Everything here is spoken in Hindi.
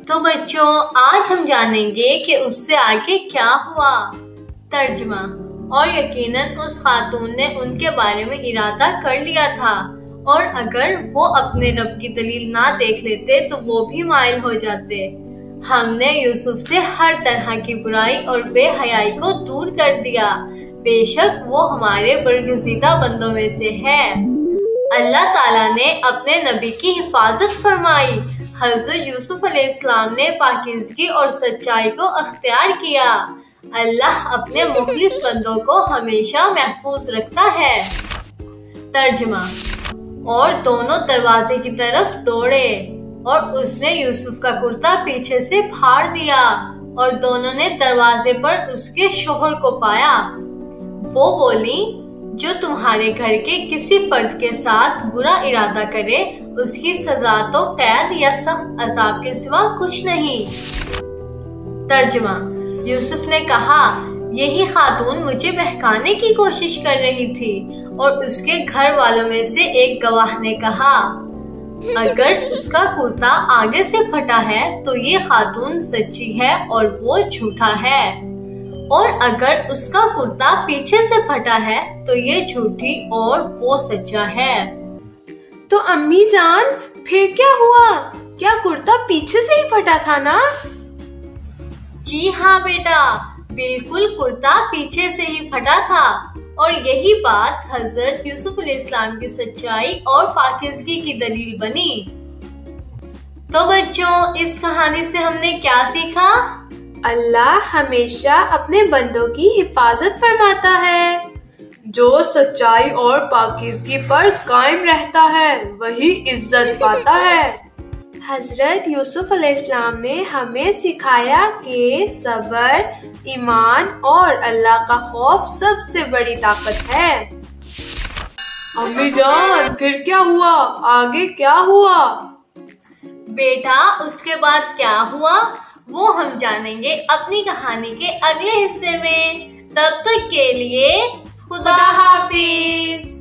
तो बच्चों, आज हम जानेंगे कि उससे आगे क्या हुआ। तर्जुमा। और यकीनन उस खातून ने उनके बारे में इरादा कर लिया था, और अगर वो अपने रब की दलील ना देख लेते तो वो भी माइल हो जाते। हमने यूसुफ से हर तरह की बुराई और बेहयाई को दूर कर दिया। बेशक वो हमारे बरगज़ीदा बंदों में से है। अल्लाह ताला ने अपने नबी की हिफाजत फरमाई। हज़रत यूसुफ अलैहिस्सलाम ने पाकीज़गी और सच्चाई को अख्तियार किया। अल्लाह अपने मुखलिस बंदों को हमेशा महफूज रखता है। तर्जुमा। और दोनों दरवाजे की तरफ दौड़े, और उसने यूसुफ का कुर्ता पीछे से फाड़ दिया, और दोनों ने दरवाजे पर उसके शोहर को पाया। वो बोली, जो तुम्हारे घर के किसी फर्द के साथ बुरा इरादा करे, उसकी सजा तो कैद या सख्त अजाब के सिवा कुछ नहीं। तर्जुमा। यूसुफ ने कहा, यही खातून मुझे बहकाने की कोशिश कर रही थी। और उसके घर वालों में से एक गवाह ने कहा, अगर उसका कुर्ता आगे से फटा है तो ये खातून सच्ची है और वो झूठा है, और अगर उसका कुर्ता पीछे से फटा है तो ये झूठी और वो सच्चा है। तो अम्मी जान, फिर क्या हुआ? क्या कुर्ता पीछे से ही फटा था ना? जी हाँ बेटा, बिल्कुल कुर्ता पीछे से ही फटा था। और यही बात हजरत यूसुफ अलैहिस्सलाम की सच्चाई और पाकीज़गी की दलील बनी। तो बच्चों, इस कहानी से हमने क्या सीखा? अल्लाह हमेशा अपने बंदों की हिफाजत फरमाता है। जो सच्चाई और पाकीज़गी पर कायम रहता है वही इज्जत पाता है। हजरत यूसुफ अलैहिस्सलाम ने हमें सिखाया कि सब्र, ईमान और अल्लाह का खौफ सबसे बड़ी ताकत है। अम्मी जान, फिर क्या हुआ? आगे क्या हुआ? बेटा, उसके बाद क्या हुआ वो हम जानेंगे अपनी कहानी के अगले हिस्से में। तब तक के लिए खुदा हाफिज।